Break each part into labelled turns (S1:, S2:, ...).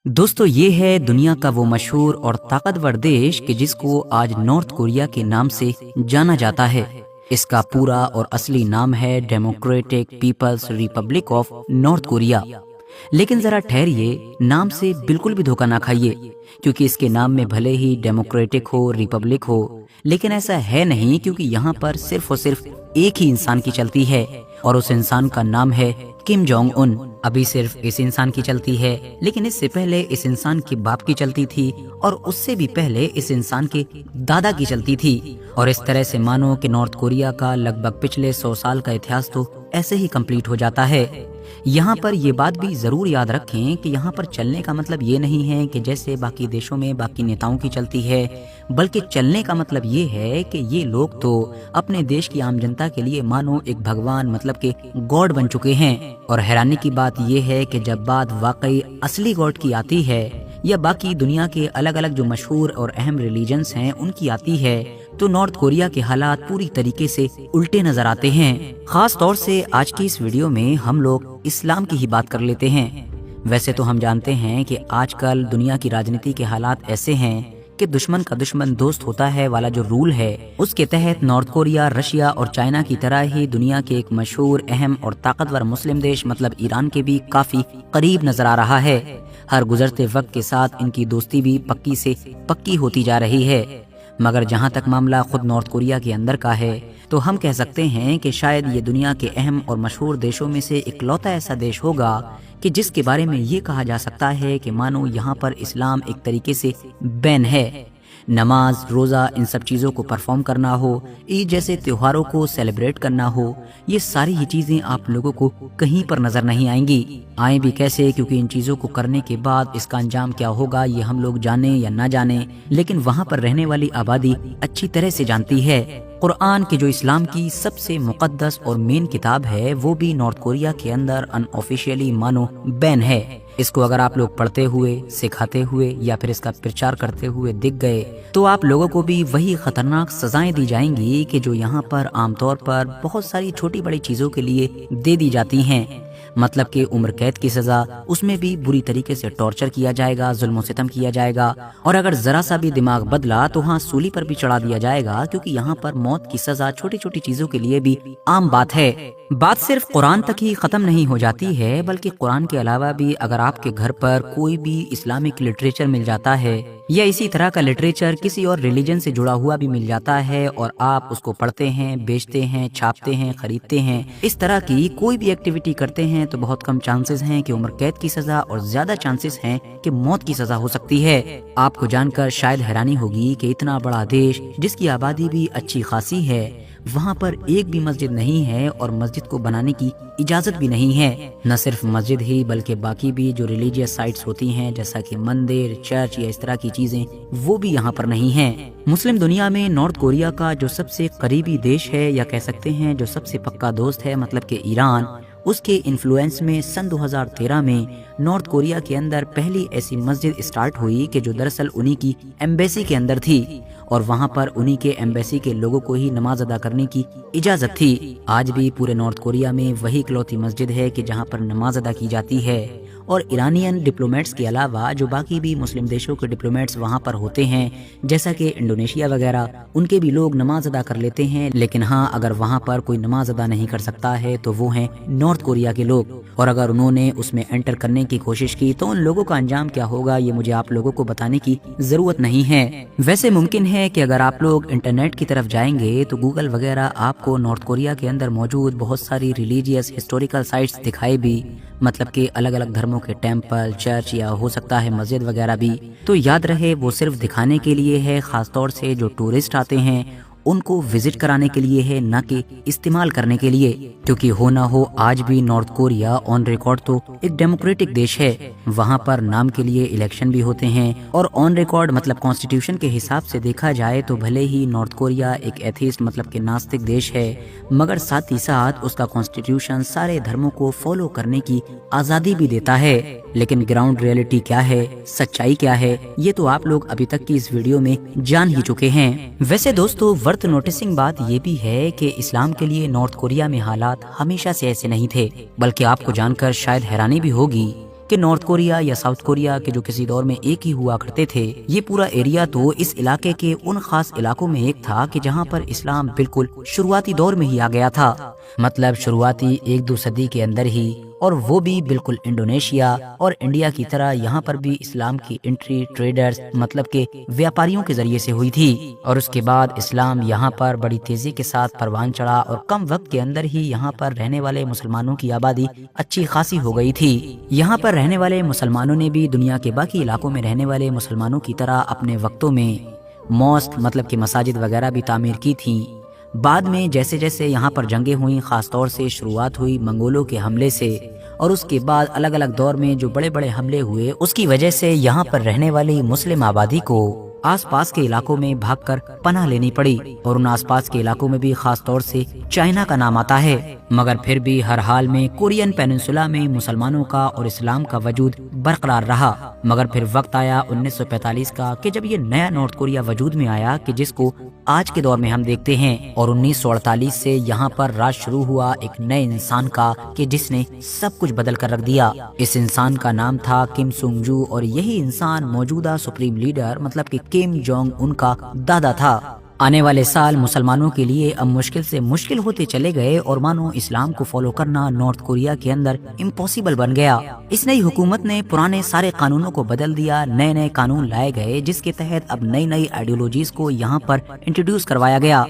S1: दोस्तों ये है दुनिया का वो मशहूर और ताकतवर देश कि जिसको आज नॉर्थ कोरिया के नाम से जाना जाता है। इसका पूरा और असली नाम है Democratic People's Republic of North Korea. लेकिन जरा ठहरिए, नाम से बिल्कुल भी धोखा ना खाइए, क्योंकि इसके नाम में भले ही डेमोक्रेटिक हो, रिपब्लिक हो, लेकिन ऐसा है नहीं, क्योंकि यहाँ पर सिर्फ और सिर्फ एक ही इंसान की चलती है और उस इंसान का नाम है किम जोंग उन। अभी सिर्फ इस इंसान की चलती है, लेकिन इससे पहले इस इंसान के बाप की चलती थी और उससे भी पहले इस इंसान के दादा की चलती थी। और इस तरह से मानो कि नॉर्थ कोरिया का लगभग पिछले 100 साल का इतिहास तो ऐसे ही कंप्लीट हो जाता है। यहाँ पर ये बात भी जरूर याद रखें कि यहाँ पर चलने का मतलब ये नहीं है कि जैसे बाकी देशों में बाकी नेताओं की चलती है, बल्कि चलने का मतलब ये है कि ये लोग तो अपने देश की आम जनता के लिए मानो एक भगवान मतलब के गॉड बन चुके हैं। और हैरानी की बात ये है कि जब बात वाकई असली गॉड की आती है या बाकी दुनिया के अलग अलग जो मशहूर और अहम रिलीजन्स हैं उनकी आती है, तो नॉर्थ कोरिया के हालात पूरी तरीके से उल्टे नजर आते हैं। खास तौर से आज की इस वीडियो में हम लोग इस्लाम की ही बात कर लेते हैं। वैसे तो हम जानते हैं कि आजकल दुनिया की राजनीति के हालात ऐसे हैं कि दुश्मन का दुश्मन दोस्त होता है वाला जो रूल है, उसके तहत नॉर्थ कोरिया, रशिया और चाइना की तरह ही दुनिया के एक मशहूर, अहम और ताकतवर मुस्लिम देश मतलब ईरान के भी काफी करीब नजर आ रहा है। हर गुजरते वक्त के साथ इनकी दोस्ती भी पक्की से पक्की होती जा रही है। मगर जहां तक मामला खुद नॉर्थ कोरिया के अंदर का है, तो हम कह सकते हैं कि शायद ये दुनिया के अहम और मशहूर देशों में से इकलौता ऐसा देश होगा कि जिसके बारे में ये कहा जा सकता है कि मानो यहाँ पर इस्लाम एक तरीके से बैन है। नमाज, रोज़ा, इन सब चीज़ों को परफॉर्म करना हो, ईद जैसे त्योहारों को सेलिब्रेट करना हो, ये सारी ही चीज़ें आप लोगों को कहीं पर नज़र नहीं आएंगी। आए भी कैसे, क्योंकि इन चीज़ों को करने के बाद इसका अंजाम क्या होगा ये हम लोग जाने या ना जाने, लेकिन वहाँ पर रहने वाली आबादी अच्छी तरह से जानती है। कुरान की जो इस्लाम की सबसे मुकद्दस और मेन किताब है, वो भी नॉर्थ कोरिया के अंदर अनऑफिशियली मानो बैन है। इसको अगर आप लोग पढ़ते हुए, सिखाते हुए या फिर इसका प्रचार करते हुए दिख गए, तो आप लोगों को भी वही खतरनाक सजाएं दी जाएंगी कि जो यहाँ पर आमतौर पर बहुत सारी छोटी बड़ी चीजों के लिए दे दी जाती हैं। मतलब कि उम्र कैद की सजा, उसमें भी बुरी तरीके से टॉर्चर किया जाएगा, जुल्म सितम किया जाएगा, और अगर जरा सा भी दिमाग बदला तो हाँ, सूली पर भी चढ़ा दिया जाएगा, क्योंकि यहाँ पर मौत की सजा छोटी छोटी चीजों के लिए भी आम बात है। बात सिर्फ कुरान तक ही खत्म नहीं हो जाती है, बल्कि कुरान के अलावा भी अगर आपके घर पर कोई भी इस्लामिक लिटरेचर मिल जाता है या इसी तरह का लिटरेचर किसी और रिलीजन से जुड़ा हुआ भी मिल जाता है और आप उसको पढ़ते हैं, बेचते हैं, छापते हैं, खरीदते हैं, इस तरह की कोई भी एक्टिविटी करते हैं, तो बहुत कम चांसेस हैं कि उम्र कैद की सजा और ज्यादा चांसेस हैं कि मौत की सजा हो सकती है। आपको जानकर शायद हैरानी होगी कि इतना बड़ा देश जिसकी आबादी भी अच्छी खासी है, वहाँ पर एक भी मस्जिद नहीं है और मस्जिद को बनाने की इजाजत भी नहीं है। न सिर्फ मस्जिद ही बल्कि बाकी भी जो रिलीजियस साइट्स होती हैं, जैसा कि मंदिर, चर्च या इस तरह की चीजें, वो भी यहाँ पर नहीं हैं। मुस्लिम दुनिया में नॉर्थ कोरिया का जो सबसे करीबी देश है या कह सकते हैं जो सबसे पक्का दोस्त है मतलब कि ईरान, उसके इन्फ्लुएंस में सन 2013 में नॉर्थ कोरिया के अंदर पहली ऐसी मस्जिद स्टार्ट हुई कि जो दरअसल उन्हीं की एम्बेसी के अंदर थी और वहाँ पर उन्हीं के एम्बेसी के लोगों को ही नमाज अदा करने की इजाजत थी। आज भी पूरे नॉर्थ कोरिया में वही इकलौती मस्जिद है कि जहाँ पर नमाज अदा की जाती है। और ईरानियन डिप्लोमेट्स के अलावा जो बाकी भी मुस्लिम देशों के डिप्लोमेट्स वहाँ पर होते हैं, जैसा कि इंडोनेशिया वगैरह, उनके भी लोग नमाज अदा कर लेते हैं। लेकिन हाँ, अगर वहाँ पर कोई नमाज अदा नहीं कर सकता है तो वो हैं नॉर्थ कोरिया के लोग, और अगर उन्होंने उसमें एंटर करने की कोशिश की तो उन लोगों का अंजाम क्या होगा ये मुझे आप लोगों को बताने की जरूरत नहीं है। वैसे मुमकिन है कि अगर आप लोग इंटरनेट की तरफ जाएंगे तो गूगल वगैरह आपको नॉर्थ कोरिया के अंदर मौजूद बहुत सारी रिलीजियस हिस्टोरिकल साइट्स दिखाई भी, मतलब कि अलग अलग धर्मों के टेम्पल, चर्च या हो सकता है मस्जिद वगैरह भी। तो याद रहे, वो सिर्फ दिखाने के लिए है, खासतौर से जो टूरिस्ट आते हैं उनको विजिट कराने के लिए है, न कि इस्तेमाल करने के लिए। क्योंकि हो ना हो, आज भी नॉर्थ कोरिया ऑन रिकॉर्ड तो एक डेमोक्रेटिक देश है। वहाँ पर नाम के लिए इलेक्शन भी होते हैं, और ऑन रिकॉर्ड मतलब कॉन्स्टिट्यूशन के हिसाब से देखा जाए तो भले ही नॉर्थ कोरिया एक एथीस्ट मतलब कि नास्तिक देश है, मगर साथ ही साथ उसका कॉन्स्टिट्यूशन सारे धर्मों को फॉलो करने की आजादी भी देता है। लेकिन ग्राउंड रियलिटी क्या है, सच्चाई क्या है, ये तो आप लोग अभी तक की इस वीडियो में जान ही चुके हैं। वैसे दोस्तों, वर्थ नोटिसिंग बात ये भी है कि इस्लाम के लिए नॉर्थ कोरिया में हालात हमेशा से ऐसे नहीं थे, बल्कि आपको जानकर शायद हैरानी भी होगी کہ نارتھ کوریا یا ساؤتھ کوریا کے جو کسی دور میں ایک ہی ہوا کرتے تھے، یہ پورا ایریا تو اس علاقے کے ان خاص علاقوں میں ایک تھا کہ جہاں پر اسلام بالکل شروعاتی دور میں ہی آ گیا تھا، مطلب شروعاتی 1-2 صدی کے اندر ہی، اور وہ بھی بالکل انڈونیشیا اور انڈیا کی طرح یہاں پر بھی اسلام کی انٹری ٹریڈرز مطلب کہ ویاپاریوں کے ذریعے سے ہوئی تھی، اور اس کے بعد اسلام یہاں پر بڑی تیزی کے ساتھ پروان چڑھا اور کم وقت کے اندر ہی یہاں پر رہنے والے مسلمانوں کی آبادی اچھی خاصی ہو گئی تھی۔ یہاں پر رہنے والے مسلمانوں نے بھی دنیا کے باقی علاقوں میں رہنے والے مسلمانوں کی طرح اپنے وقتوں میں ماسک مطلب کہ مساجد وغیرہ بھی تعمیر کی تھیں۔ بعد میں جیسے جیسے یہاں پر جنگیں ہوئیں، خاص طور سے شروعات ہوئی منگولوں کے حملے سے، اور اس کے بعد الگ الگ دور میں جو بڑے بڑے حملے ہوئے، اس کی وجہ سے یہاں پر رہنے والی مسلم آبادی کو آس پاس کے علاقوں میں بھاگ کر پناہ لینی پڑی، اور ان آس پاس کے علاقوں میں بھی خاص طور سے چائنا کا نام آتا ہے، مگر پھر بھی ہر حال میں کورین پیننسولا میں مسلمانوں کا اور اسلام کا وجود برقرار رہا۔ مگر پھر وقت آیا 1945 کا کہ جب یہ نیا نارتھ کوریا وجود میں آیا کہ جس کو آج کے دور میں ہم دیکھتے ہیں، اور 1948 سے یہاں پر راج شروع ہوا ایک نئے انسان کا کہ جس نے سب کچھ بدل کر رکھ دیا۔ اس انسان کا نام تھا کم سونگ جو، اور یہی انسان موجودہ سپریم لیڈر مطلب کہ کم جونگ ان کا دادا تھا۔ آنے والے سال مسلمانوں کے لیے اب مشکل سے مشکل ہوتے چلے گئے، اور مانو اسلام کو فالو کرنا نارتھ کوریا کے اندر امپاسبل بن گیا۔ اس نئی حکومت نے پرانے سارے قانونوں کو بدل دیا، نئے نئے قانون لائے گئے جس کے تحت اب نئی نئی آئیڈیولوجیز کو یہاں پر انٹروڈیوس کروایا گیا،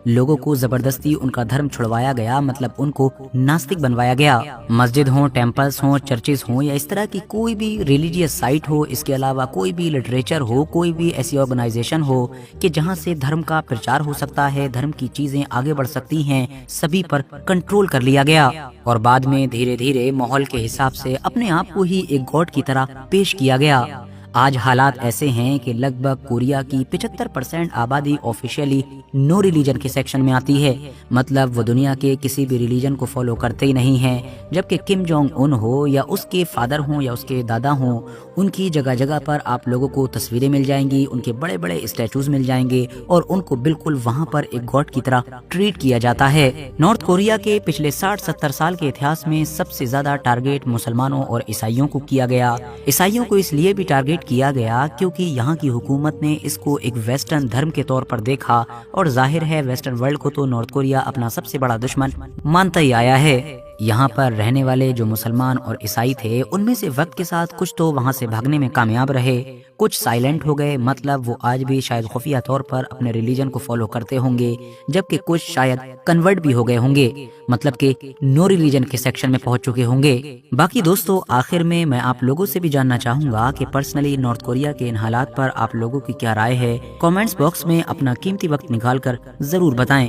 S1: لوگوں کو زبردستی ان کا دھرم چھڑوایا گیا، مطلب ان کو ناستک بنوایا گیا۔ مسجد ہوں، ٹیمپلز ہوں، چرچز ہوں، یا اس طرح کی کوئی بھی ریلیجیس سائٹ ہو، اس کے علاوہ کوئی بھی لٹریچر ہو، کوئی بھی ایسی آرگنائزیشن ہو کہ جہاں سے دھرم کا پرچار ہو سکتا ہے، دھرم کی چیزیں آگے بڑھ سکتی ہیں، سبھی پر کنٹرول کر لیا گیا، اور بعد میں دھیرے دھیرے ماحول کے حساب سے اپنے آپ کو ہی ایک گاڈ کی طرح پیش کیا گیا۔ آج حالات ایسے ہیں کہ لگ بھگ کوریا کی 75% آبادی آفیشیلی نو ریلیجن کے سیکشن میں آتی ہے، مطلب وہ دنیا کے کسی بھی ریلیجن کو فالو کرتے ہی نہیں ہیں، جبکہ کم جونگ ان ہو یا اس کے فادر ہوں یا اس کے دادا ہوں، ان کی جگہ جگہ پر آپ لوگوں کو تصویریں مل جائیں گی، ان کے بڑے بڑے اسٹیچوز مل جائیں گے، اور ان کو بالکل وہاں پر ایک گاڈ کی طرح ٹریٹ کیا جاتا ہے۔ نارتھ کوریا کے پچھلے 60-70 سال کے اتہاس میں سب سے زیادہ ٹارگیٹ مسلمانوں اور عیسائیوں کو کیا گیا۔ عیسائیوں کو اس لیے بھی ٹارگیٹ کیا گیا کیونکہ یہاں کی حکومت نے اس کو ایک ویسٹرن دھرم کے طور پر دیکھا، اور ظاہر ہے ویسٹرن ورلڈ کو تو نارتھ کوریا اپنا سب سے بڑا دشمن مانتا ہی آیا ہے۔ یہاں پر رہنے والے جو مسلمان اور عیسائی تھے، ان میں سے وقت کے ساتھ کچھ تو وہاں سے بھاگنے میں کامیاب رہے، کچھ سائلنٹ ہو گئے، مطلب وہ آج بھی شاید خفیہ طور پر اپنے ریلیجن کو فالو کرتے ہوں گے، جبکہ کچھ شاید کنورٹ بھی ہو گئے ہوں گے، مطلب کہ نو ریلیجن کے سیکشن میں پہنچ چکے ہوں گے۔ باقی دوستو، آخر میں آپ لوگوں سے بھی جاننا چاہوں گا کہ پرسنلی نارتھ کوریا کے ان حالات پر آپ لوگوں کی کیا رائے ہے، کامنٹس باکس میں اپنا قیمتی وقت نکال کر ضرور بتائیں۔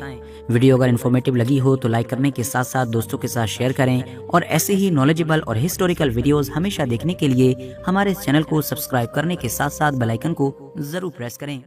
S1: ویڈیو اگر انفارمیٹیو لگی ہو تو لائک کرنے کے ساتھ ساتھ دوستوں کے ساتھ شیئر کریں، اور ایسے ہی نالجبل اور ہسٹوریکل ویڈیوز ہمیشہ دیکھنے کے لیے ہمارے چینل کو سبسکرائب کرنے کے ساتھ ساتھ بیل آئیکن کو ضرور پریس کریں۔